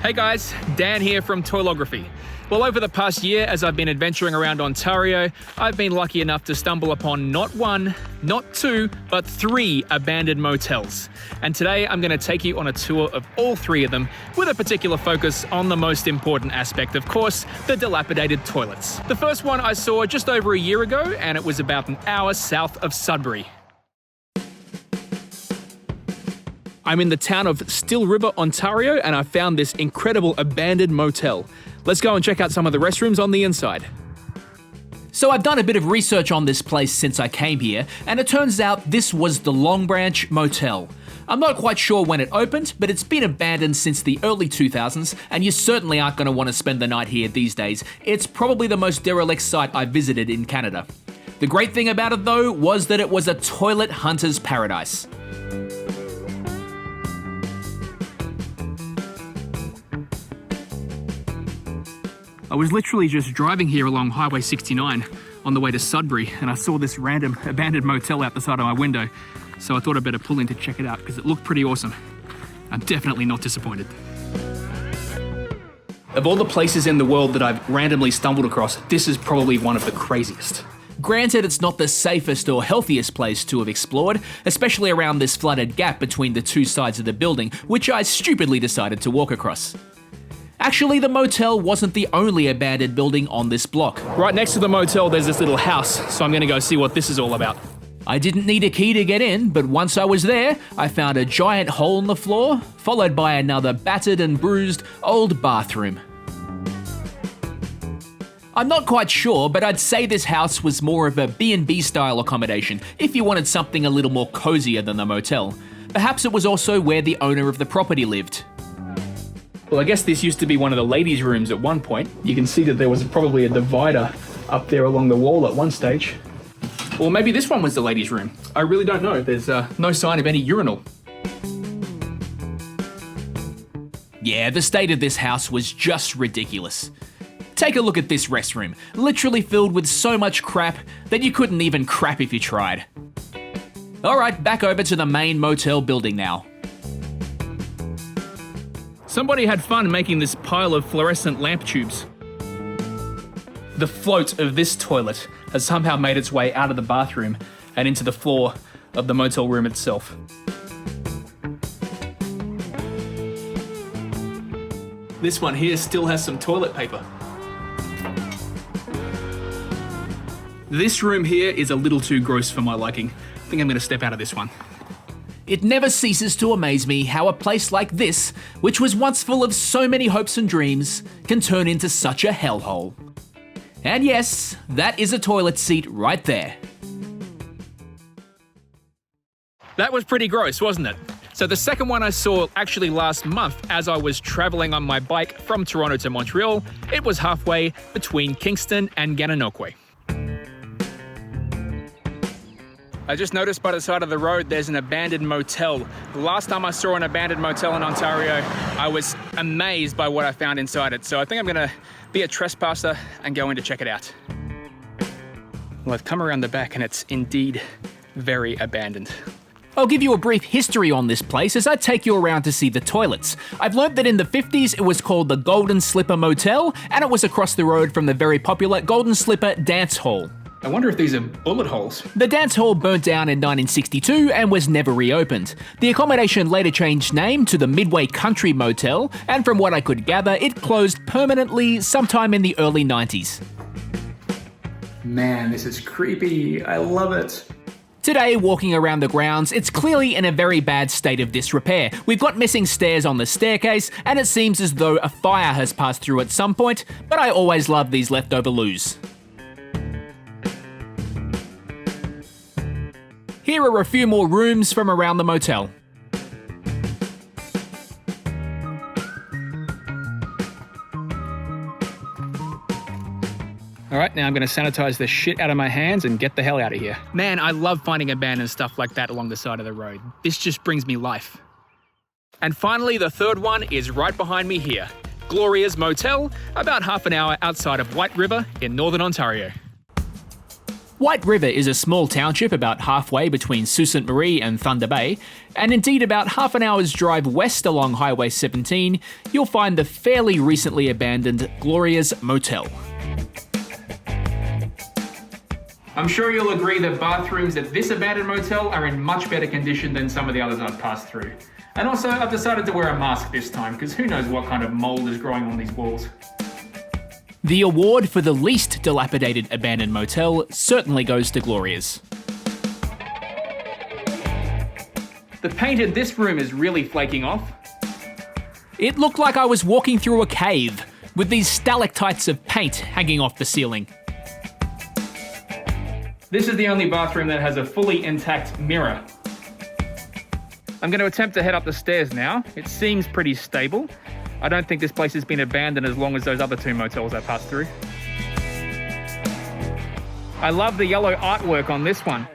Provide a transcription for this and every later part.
Hey guys, Dan here from Toilography. Well, over the past year, as I've been adventuring around Ontario, I've been lucky enough to stumble upon not one, not two, but 3 abandoned motels. And today I'm going to take you on a tour of all 3 of them, with a particular focus on the most important aspect, of course, the dilapidated toilets. The first one I saw just over a year ago, and it was about an hour south of Sudbury. I'm in the town of Still River, Ontario, and I found this incredible abandoned motel. Let's go and check out some of the restrooms on the inside. So I've done a bit of research on this place since I came here, and it turns out this was the Long Branch Motel. I'm not quite sure when it opened, but it's been abandoned since the early 2000s, and you certainly aren't going to want to spend the night here these days. It's probably the most derelict site I've visited in Canada. The great thing about it though was that it was a toilet hunter's paradise. I was literally just driving here along Highway 69 on the way to Sudbury, and I saw this random abandoned motel out the side of my window, so I thought I'd better pull in to check it out because it looked pretty awesome. I'm definitely not disappointed. Of all the places in the world that I've randomly stumbled across, this is probably one of the craziest. Granted, it's not the safest or healthiest place to have explored, especially around this flooded gap between the 2 sides of the building, which I stupidly decided to walk across. Actually, the motel wasn't the only abandoned building on this block. Right next to the motel, there's this little house, so I'm gonna go see what this is all about. I didn't need a key to get in, but once I was there, I found a giant hole in the floor, followed by another battered and bruised old bathroom. I'm not quite sure, but I'd say this house was more of a B&B style accommodation if you wanted something a little more cozier than the motel. Perhaps it was also where the owner of the property lived. Well, I guess this used to be one of the ladies' rooms at one point. You can see that there was probably a divider up there along the wall at one stage. Or maybe this one was the ladies' room. I really don't know. There's no sign of any urinal. Yeah, the state of this house was just ridiculous. Take a look at this restroom, literally filled with so much crap that you couldn't even crap if you tried. Alright, back over to the main motel building now. Somebody had fun making this pile of fluorescent lamp tubes. The float of this toilet has somehow made its way out of the bathroom and into the floor of the motel room itself. This one here still has some toilet paper. This room here is a little too gross for my liking. I think I'm going to step out of this one. It never ceases to amaze me how a place like this, which was once full of so many hopes and dreams, can turn into such a hellhole. And yes, that is a toilet seat right there. That was pretty gross, wasn't it? So the second one I saw actually last month as I was traveling on my bike from Toronto to Montreal. It was halfway between Kingston and Gananoque. I just noticed by the side of the road there's an abandoned motel. The last time I saw an abandoned motel in Ontario, I was amazed by what I found inside it. So I think I'm gonna be a trespasser and go in to check it out. Well, I've come around the back and it's indeed very abandoned. I'll give you a brief history on this place as I take you around to see the toilets. I've learnt that in the 50s it was called the Golden Slipper Motel, and it was across the road from the very popular Golden Slipper Dance Hall. I wonder if these are bullet holes. The dance hall burnt down in 1962 and was never reopened. The accommodation later changed name to the Midway Country Motel, and from what I could gather, it closed permanently sometime in the early 90s. Man, this is creepy. I love it. Today, walking around the grounds, it's clearly in a very bad state of disrepair. We've got missing stairs on the staircase, and it seems as though a fire has passed through at some point, but I always love these leftover loos. Here are a few more rooms from around the motel. All right, now I'm gonna sanitize the shit out of my hands and get the hell out of here. Man, I love finding abandoned stuff like that along the side of the road. This just brings me life. And finally, the third one is right behind me here. Gloria's Motel, about half an hour outside of White River in Northern Ontario. White River is a small township about halfway between Sault Ste. Marie and Thunder Bay, and indeed about half an hour's drive west along Highway 17, you'll find the fairly recently abandoned Gloria's Motel. I'm sure you'll agree that bathrooms at this abandoned motel are in much better condition than some of the others I've passed through. And also, I've decided to wear a mask this time, because who knows what kind of mold is growing on these walls. The award for the least dilapidated abandoned motel certainly goes to Gloria's. The paint in this room is really flaking off. It looked like I was walking through a cave, with these stalactites of paint hanging off the ceiling. This is the only bathroom that has a fully intact mirror. I'm going to attempt to head up the stairs now. It seems pretty stable. I don't think this place has been abandoned as long as those other two motels I passed through. I love the yellow artwork on this one.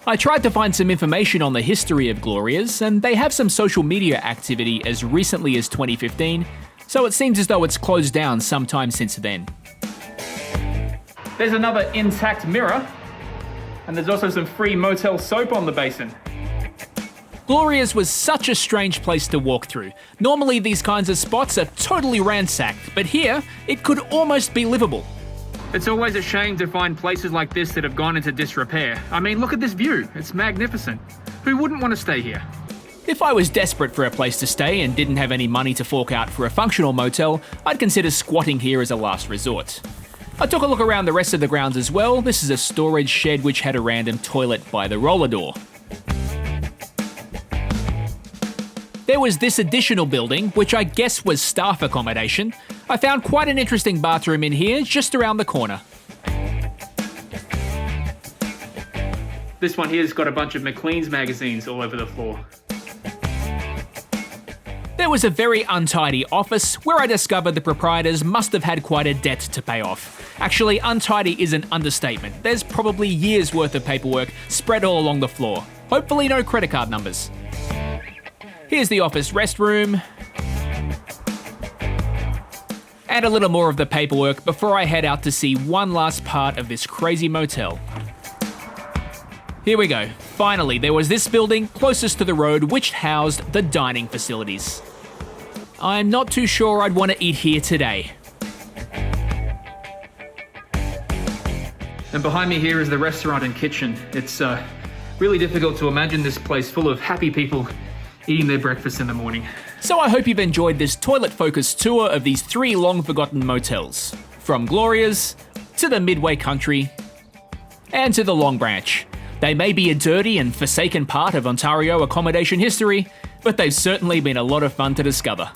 I tried to find some information on the history of Gloria's, and they have some social media activity as recently as 2015, so it seems as though it's closed down sometime since then. There's another intact mirror, and there's also some free motel soap on the basin. Gloria's was such a strange place to walk through. Normally these kinds of spots are totally ransacked, but here, it could almost be livable. It's always a shame to find places like this that have gone into disrepair. I mean, look at this view. It's magnificent. Who wouldn't want to stay here? If I was desperate for a place to stay and didn't have any money to fork out for a functional motel, I'd consider squatting here as a last resort. I took a look around the rest of the grounds as well. This is a storage shed which had a random toilet by the roller door. There was this additional building, which I guess was staff accommodation. I found quite an interesting bathroom in here, just around the corner. This one here's got a bunch of McLean's magazines all over the floor. There was a very untidy office where I discovered the proprietors must have had quite a debt to pay off. Actually, untidy is an understatement. There's probably years worth of paperwork spread all along the floor. Hopefully no credit card numbers. Here's the office restroom. And a little more of the paperwork before I head out to see one last part of this crazy motel. Here we go. Finally, there was this building closest to the road which housed the dining facilities. I'm not too sure I'd want to eat here today. And behind me here is the restaurant and kitchen. It's really difficult to imagine this place full of happy people eating their breakfast in the morning. So I hope you've enjoyed this toilet-focused tour of these 3 long-forgotten motels. From Gloria's, to the Midway Country, and to the Long Branch. They may be a dirty and forsaken part of Ontario accommodation history, but they've certainly been a lot of fun to discover.